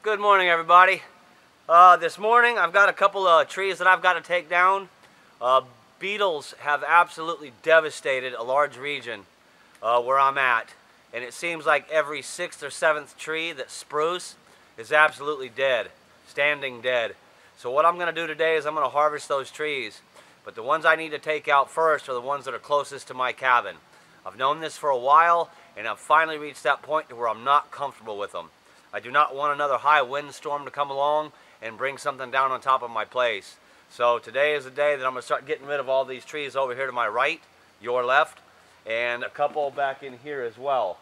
Good morning, everybody. This morning I've got a couple of trees that I've got to take down. Beetles have absolutely devastated a large region where I'm at, and it seems like every 6th or 7th tree that's spruce is absolutely dead, standing dead. So what I'm going to do today is I'm going to harvest those trees, but the ones I need to take out first are the ones that are closest to my cabin. I've known this for a while, and I've finally reached that point to where I'm not comfortable with them. I do not want another high windstorm to come along and bring something down on top of my place. So today is the day that I'm going to start getting rid of all these trees over here to my right, your left, and a couple back in here as well.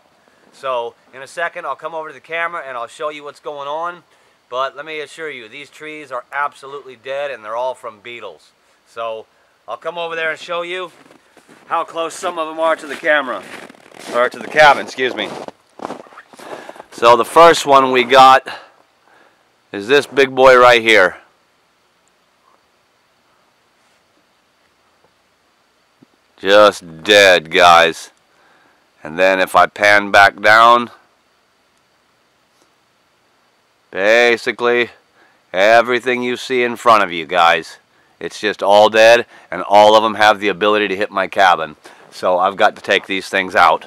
So in a second I'll come over to the camera and I'll show you what's going on. But let me assure you, these trees are absolutely dead and they're all from beetles. So I'll come over there and show you how close some of them are to the camera, or to the cabin, excuse me. So the first one we got is this big boy right here. Just dead, guys. And then if I pan back down, basically everything you see in front of you, guys, it's just all dead, and all of them have the ability to hit my cabin. So I've got to take these things out.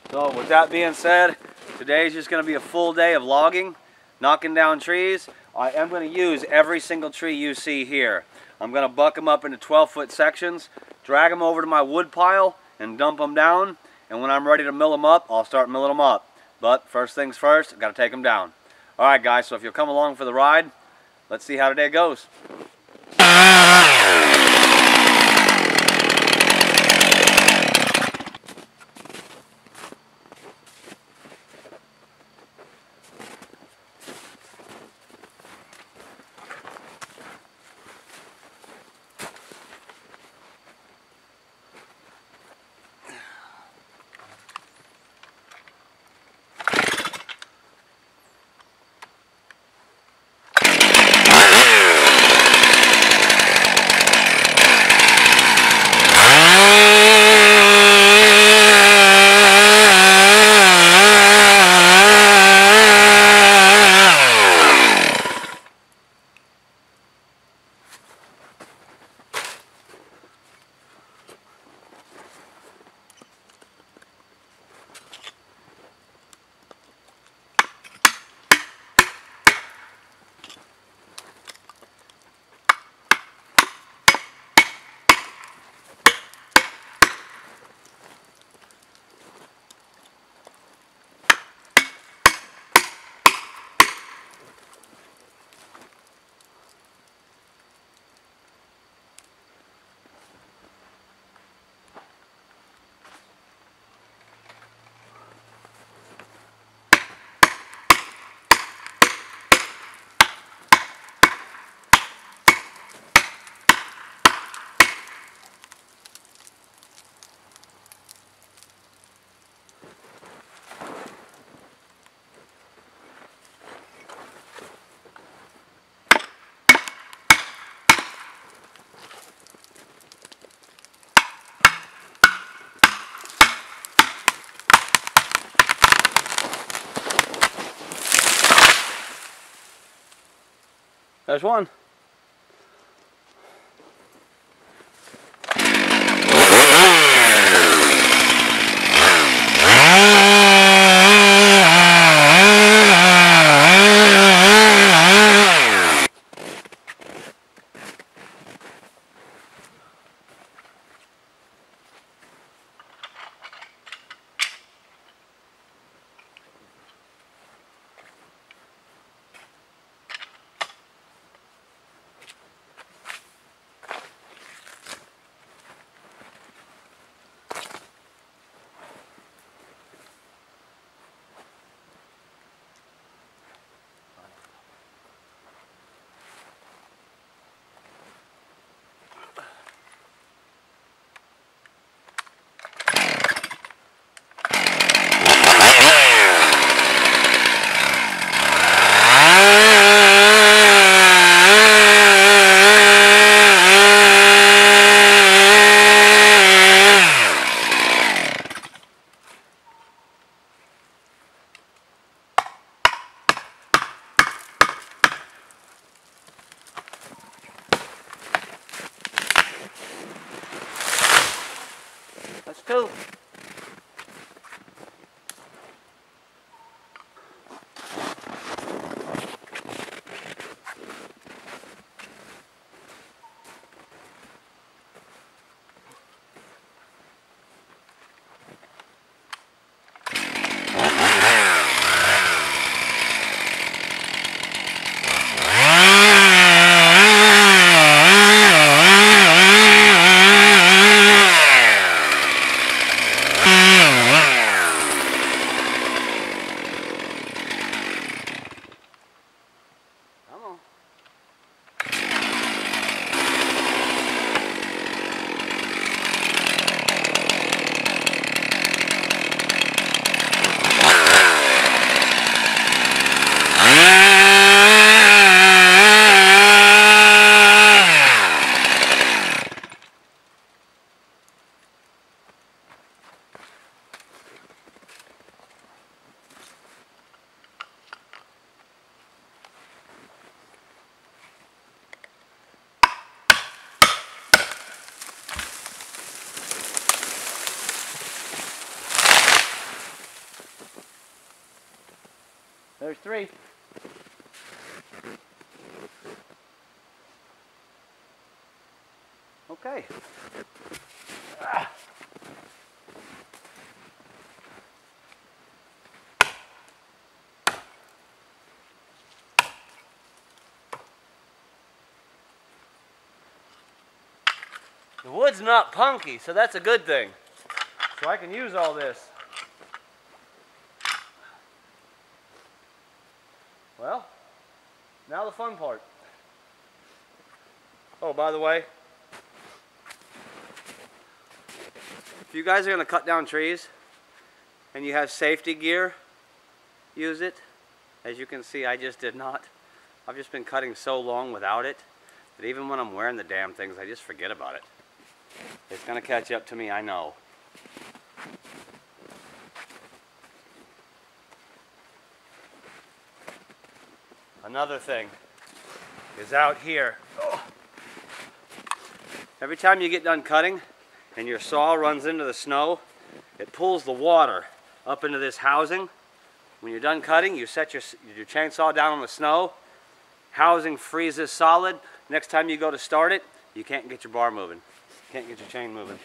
So with that being said, today's just going to be a full day of logging, knocking down trees. I am going to use every single tree you see here. I'm going to buck them up into 12-foot sections, drag them over to my wood pile, and dump them down. And when I'm ready to mill them up, I'll start milling them up. But first things first, I've got to take them down. Alright guys, so if you'll come along for the ride, let's see how today goes. There's one. There's 3. Okay. Ah. The wood's not punky, so that's a good thing. So I can use all this. Well, now the fun part. Oh, by the way, if you guys are going to cut down trees and you have safety gear, use it. As you can see, I just did not. I've just been cutting so long without it that even when I'm wearing the damn things, I just forget about it. It's going to catch up to me, I know. Another thing is out here. Oh. Every time you get done cutting and your saw runs into the snow, it pulls the water up into this housing. When you're done cutting, you set your chainsaw down on the snow. Housing freezes solid. Next time you go to start it, you can't get your bar moving. You can't get your chain moving.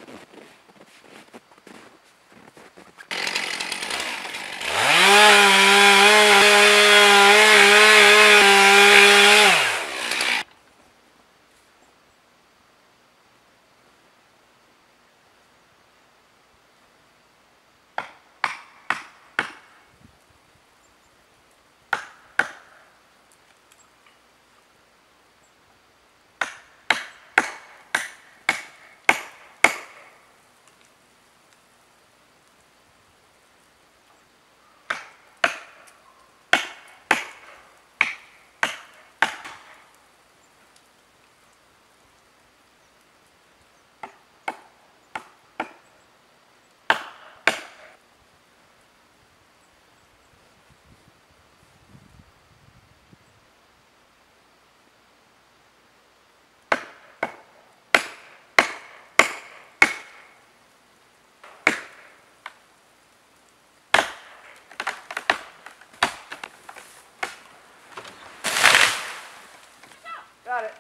Got it.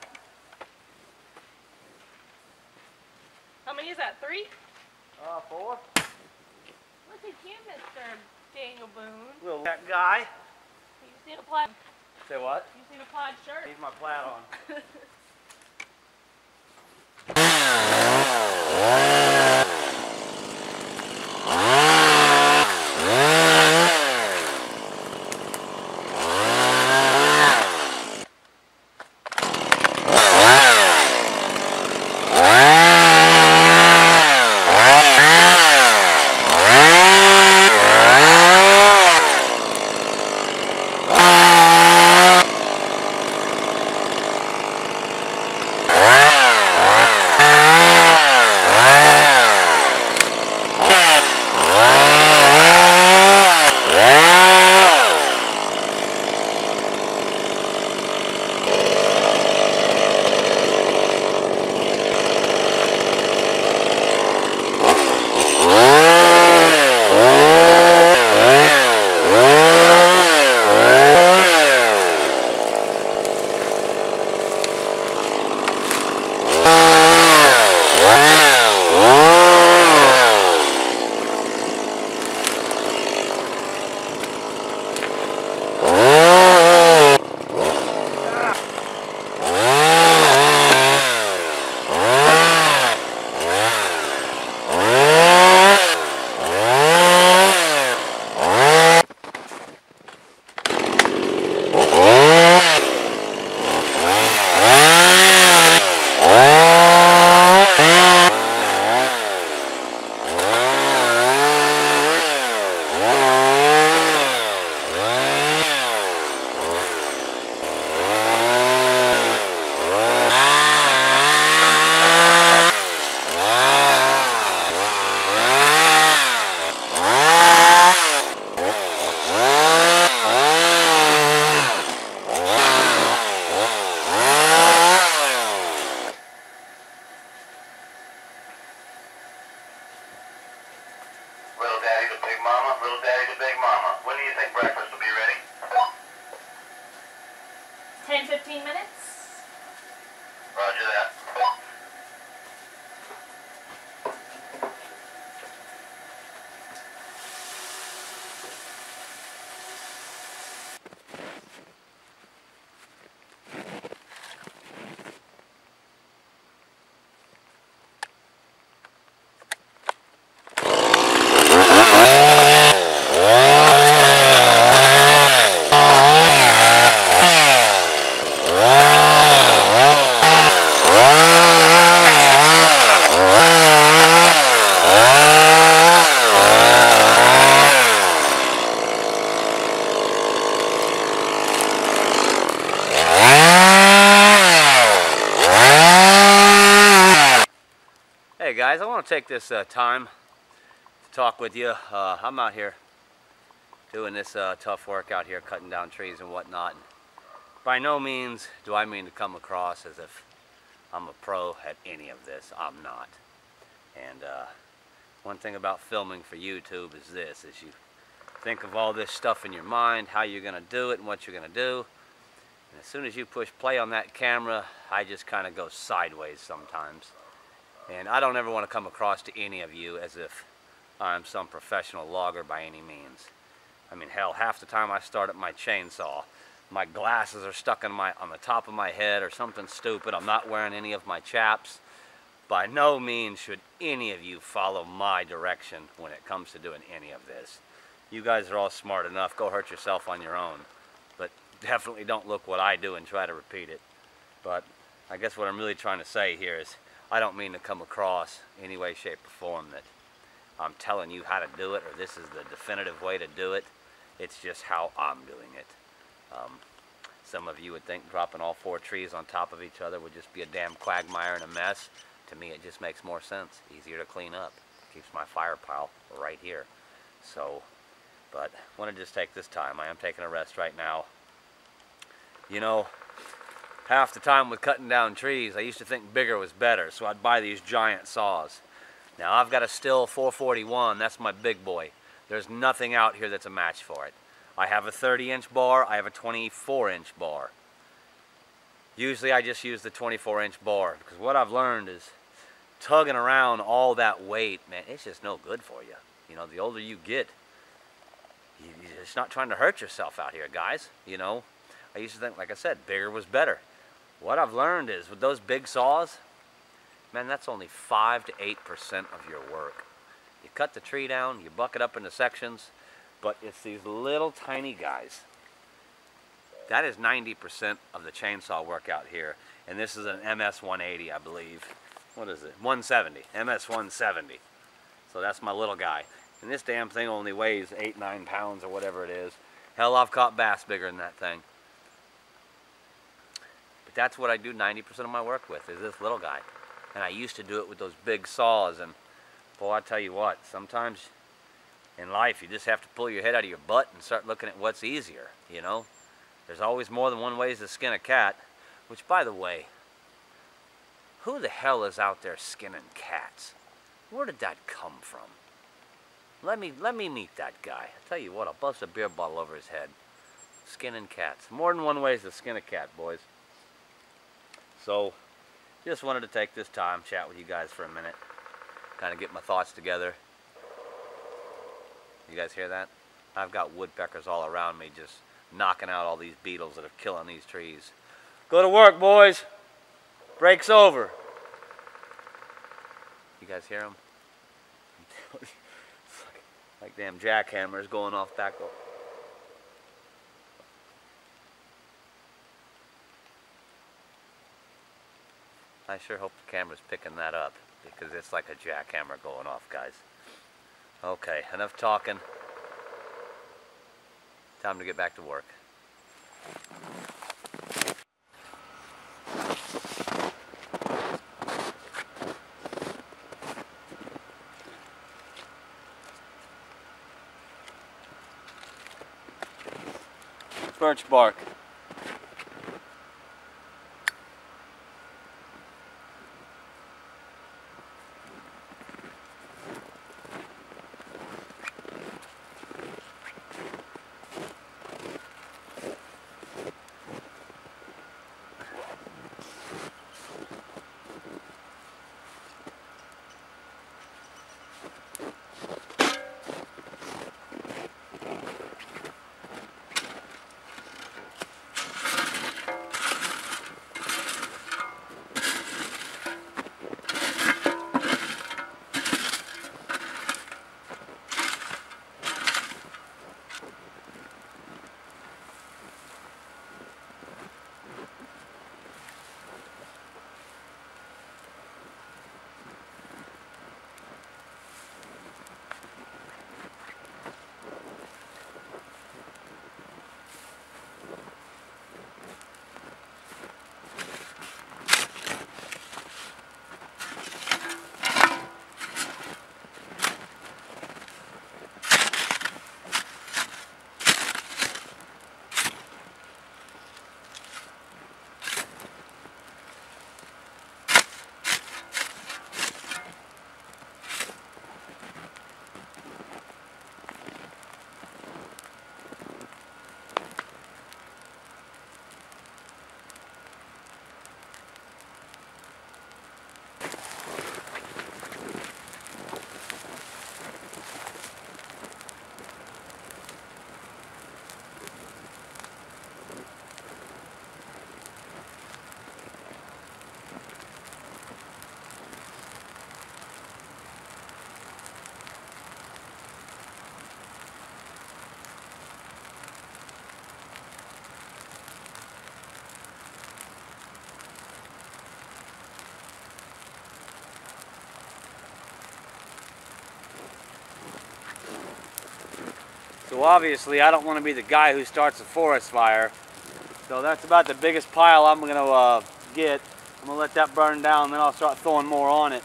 How many is that? 3? 4. What's his name, Mr. Daniel Boone? Little that guy. You see the plaid? Say what? You see the plaid shirt? Need my plaid on. Little Daddy to Big Mama, Little Daddy to Big Mama. When do you think breakfast will be ready? 10, 15 minutes. Roger that. Hey guys, I want to take this time to talk with you. I'm out here doing this tough work out here, cutting down trees and whatnot. By no means do I mean to come across as if I'm a pro at any of this. I'm not. And one thing about filming for YouTube is this, is you think of all this stuff in your mind, how you're going to do it and what you're going to do. And as soon as you push play on that camera, I just kind of go sideways sometimes. And I don't ever want to come across to any of you as if I'm some professional logger by any means. I mean, hell, half the time I start up my chainsaw, my glasses are stuck on the top of my head or something stupid. I'm not wearing any of my chaps. By no means should any of you follow my direction when it comes to doing any of this. You guys are all smart enough. Go hurt yourself on your own. But definitely don't look what I do and try to repeat it. But I guess what I'm really trying to say here is I don't mean to come across any way, shape, or form that I'm telling you how to do it or this is the definitive way to do it. It's just how I'm doing it. Some of you would think dropping all 4 trees on top of each other would just be a damn quagmire and a mess. To me, it just makes more sense. Easier to clean up. Keeps my fire pile right here. So, but I want to just take this time. I am taking a rest right now. You know, half the time with cutting down trees, I used to think bigger was better, so I'd buy these giant saws. Now I've got a Stihl 441, that's my big boy. There's nothing out here that's a match for it. I have a 30-inch bar, I have a 24-inch bar. Usually I just use the 24-inch bar, because what I've learned is tugging around all that weight, man, it's just no good for you. You know, the older you get, you're just not trying to hurt yourself out here, guys. You know, I used to think, like I said, bigger was better. What I've learned is with those big saws, man, that's only 5 to 8% of your work. You cut the tree down, you buck it up into sections, but it's these little tiny guys. That is 90% of the chainsaw work out here. And this is an MS 180, I believe. What is it? 170. MS 170. So that's my little guy. And this damn thing only weighs 8, 9 pounds or whatever it is. Hell, I've caught bass bigger than that thing. But that's what I do 90% of my work with, is this little guy. And I used to do it with those big saws. And boy, I tell you what, sometimes in life you just have to pull your head out of your butt and start looking at what's easier, you know? There's always more than one way to skin a cat. Which, by the way, who the hell is out there skinning cats? Where did that come from? Let me meet that guy. I tell you what, I'll bust a beer bottle over his head. Skinning cats. More than one way to skin a cat, boys. So, just wanted to take this time, chat with you guys for a minute. Kind of get my thoughts together. You guys hear that? I've got woodpeckers all around me just knocking out all these beetles that are killing these trees. Go to work, boys. Break's over. You guys hear them? Like damn jackhammers going off back. I sure hope the camera's picking that up, because it's like a jackhammer going off, guys. Okay, enough talking. Time to get back to work. Birch bark. So obviously I don't want to be the guy who starts a forest fire. So that's about the biggest pile I'm going to get. I'm going to let that burn down, then I'll start throwing more on it.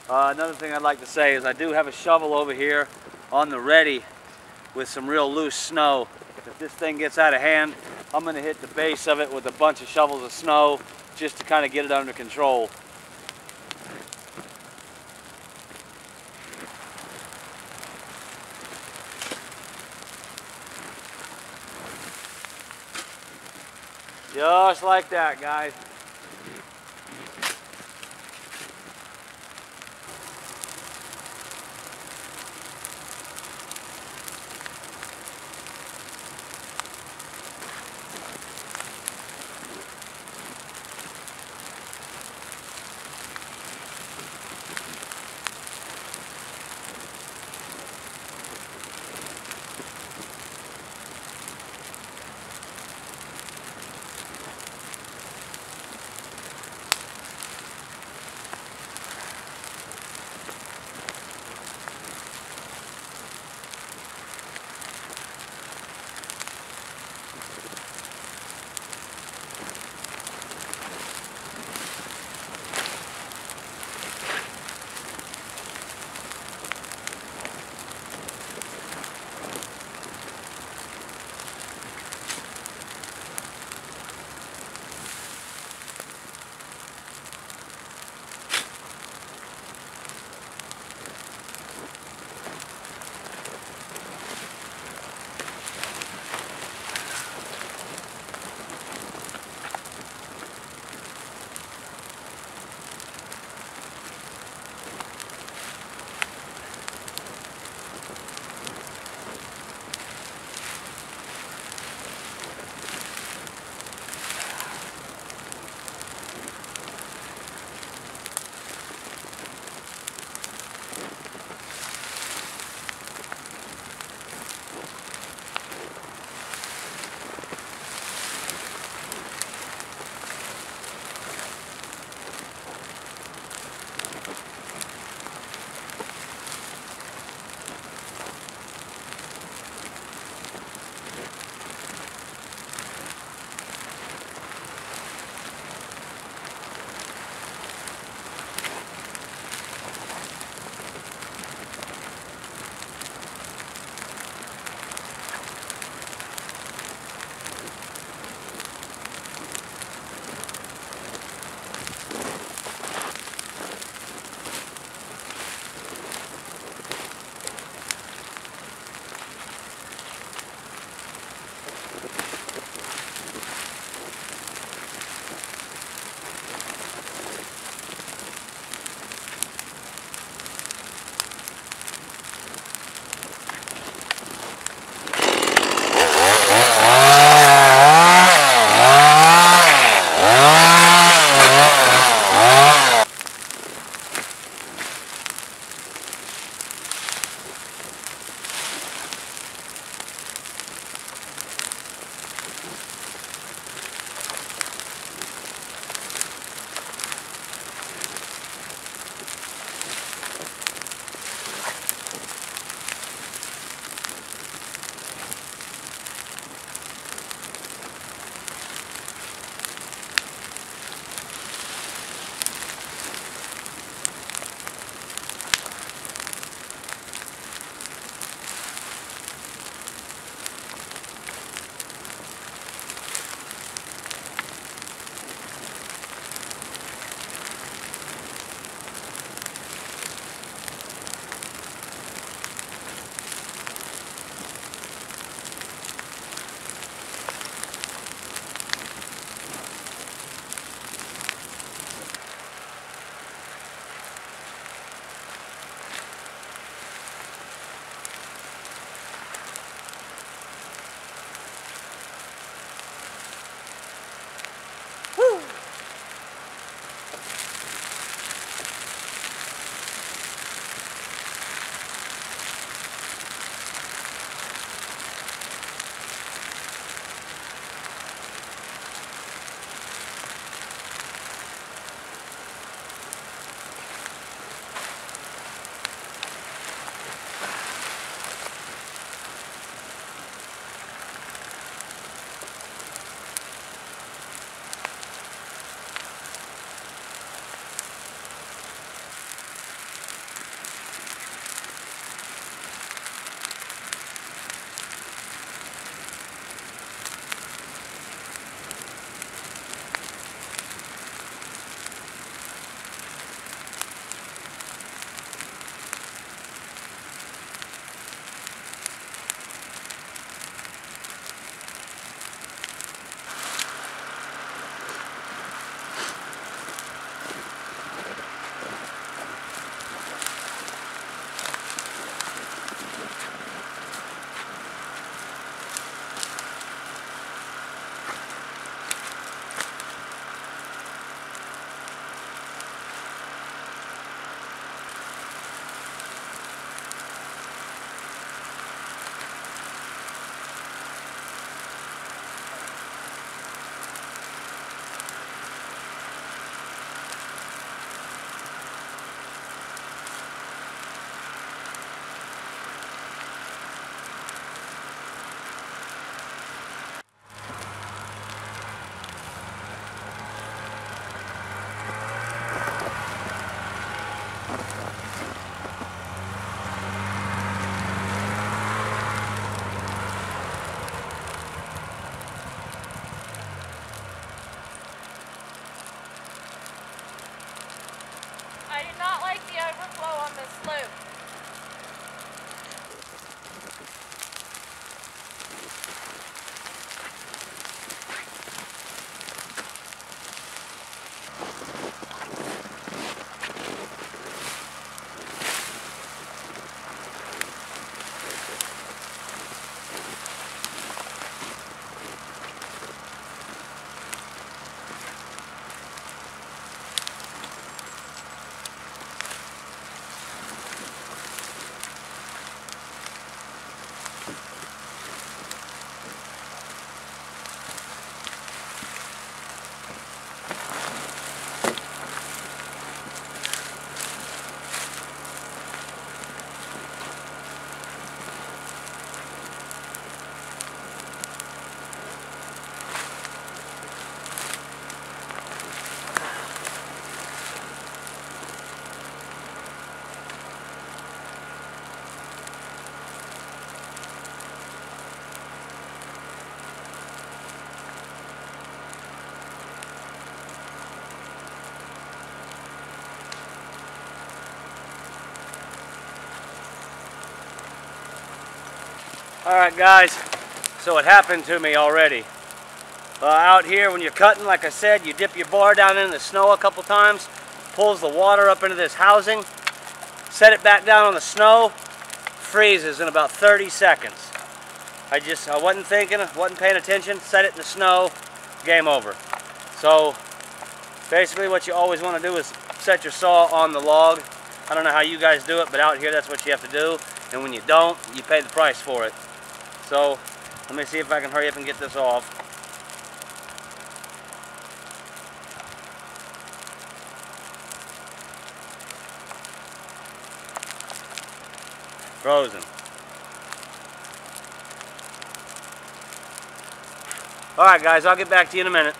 Another thing I'd like to say is I do have a shovel over here on the ready with some real loose snow. If this thing gets out of hand, I'm going to hit the base of it with a bunch of shovels of snow just to kind of get it under control. Just like that, guys. Alright guys, so it happened to me already. Out here when you're cutting, like I said, you dip your bar down in the snow a couple times, pulls the water up into this housing, set it back down on the snow, freezes in about 30 seconds. I wasn't thinking, wasn't paying attention, set it in the snow, game over. So basically what you always want to do is set your saw on the log. I don't know how you guys do it, but out here that's what you have to do. And when you don't, you pay the price for it. So let me see if I can hurry up and get this off. Frozen. Alright guys, I'll get back to you in a minute.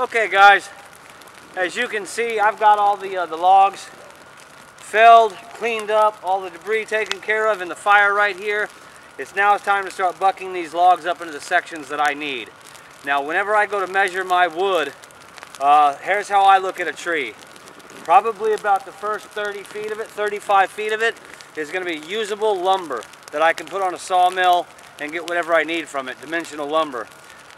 Okay guys, as you can see, I've got all the logs felled, cleaned up, all the debris taken care of in the fire right here. It's time to start bucking these logs up into the sections that I need. Now whenever I go to measure my wood, here's how I look at a tree. Probably about the first 30 feet of it, 35 feet of it, is going to be usable lumber that I can put on a sawmill and get whatever I need from it, dimensional lumber.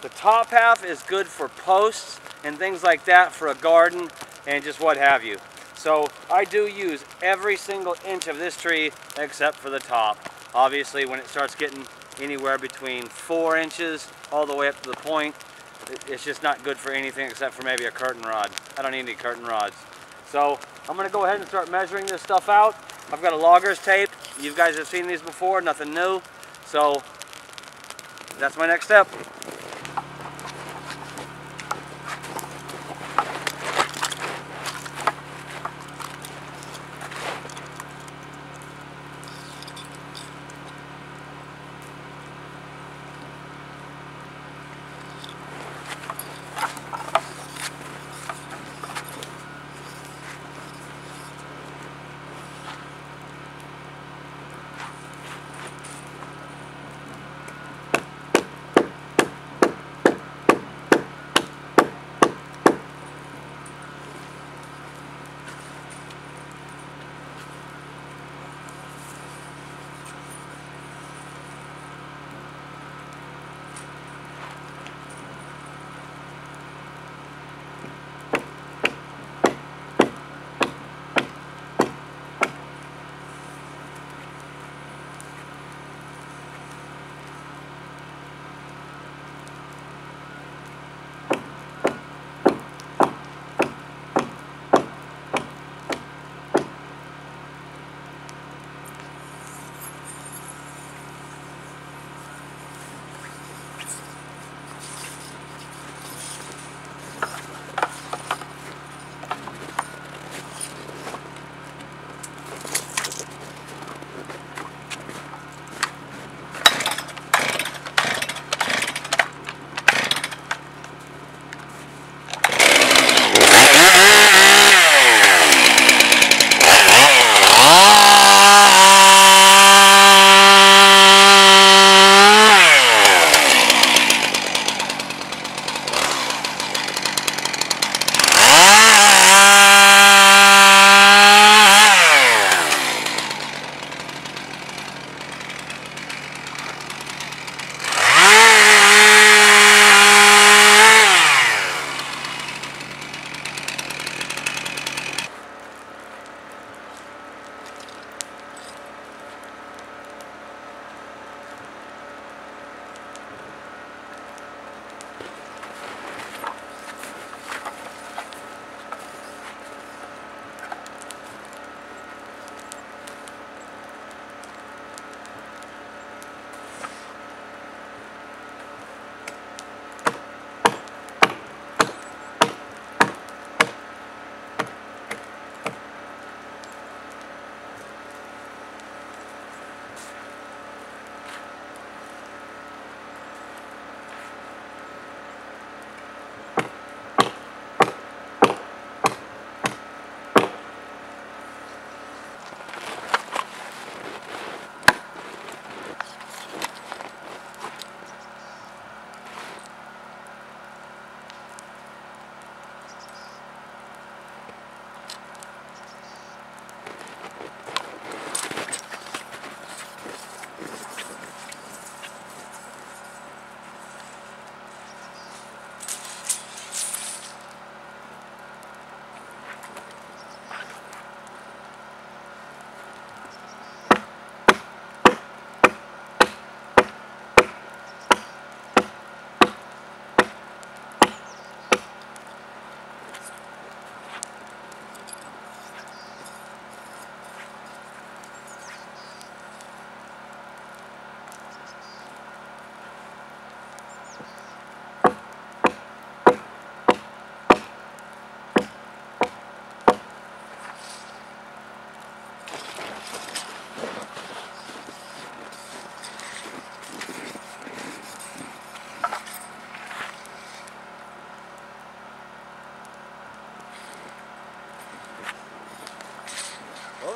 The top half is good for posts and things like that for a garden and just what have you. So I do use every single inch of this tree except for the top. Obviously when it starts getting anywhere between 4 inches all the way up to the point, it's just not good for anything except for maybe a curtain rod. I don't need any curtain rods. So I'm going to go ahead and start measuring this stuff out. I've got a logger's tape. You guys have seen these before, nothing new. So that's my next step.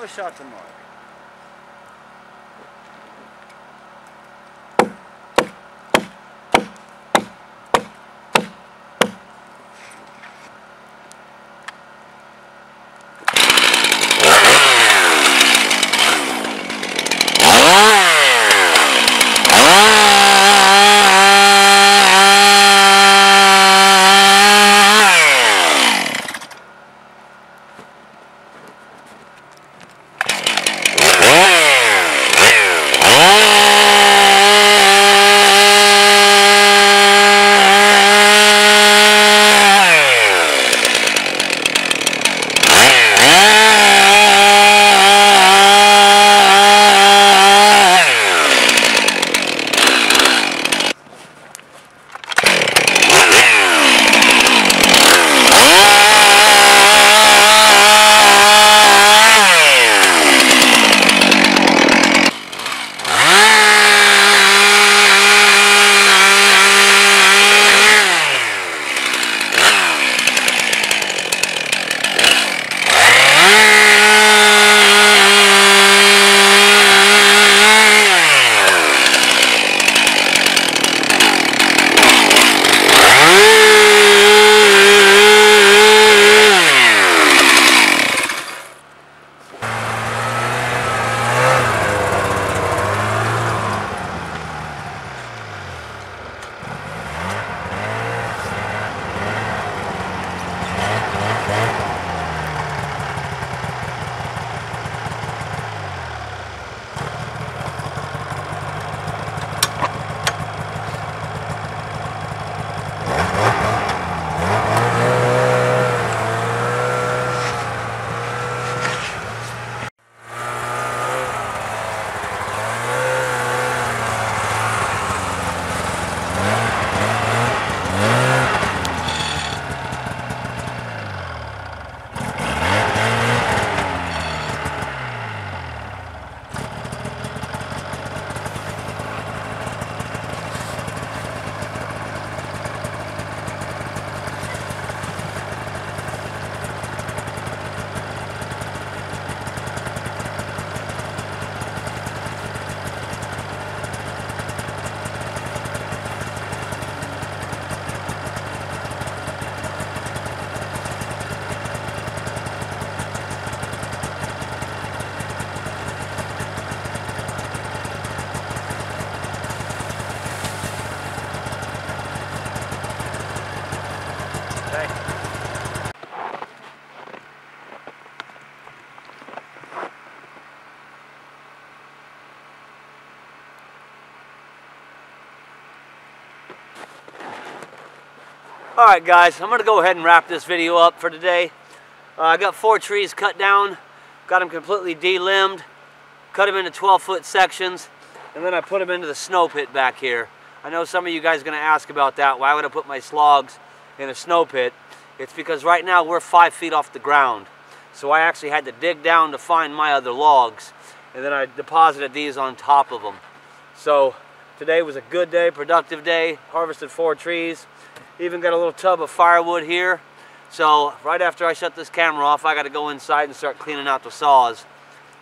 Have a shot to mark. Alright guys, I'm going to go ahead and wrap this video up for today. I got 4 trees cut down, got them completely de-limbed, cut them into 12-foot sections, and then I put them into the snow pit back here. I know some of you guys are going to ask about that. Why would I put my slogs in a snow pit? It's because right now we're 5 feet off the ground. So I actually had to dig down to find my other logs, and then I deposited these on top of them. So today was a good day, productive day, harvested 4 trees. Even got a little tub of firewood here. So right after I shut this camera off, I got to go inside and start cleaning out the saws.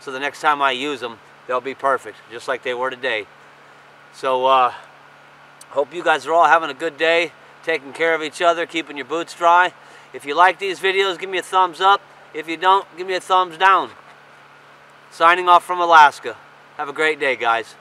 So the next time I use them, they'll be perfect, just like they were today. So hope you guys are all having a good day, taking care of each other, keeping your boots dry. If you like these videos, give me a thumbs up. If you don't, give me a thumbs down. Signing off from Alaska. Have a great day, guys.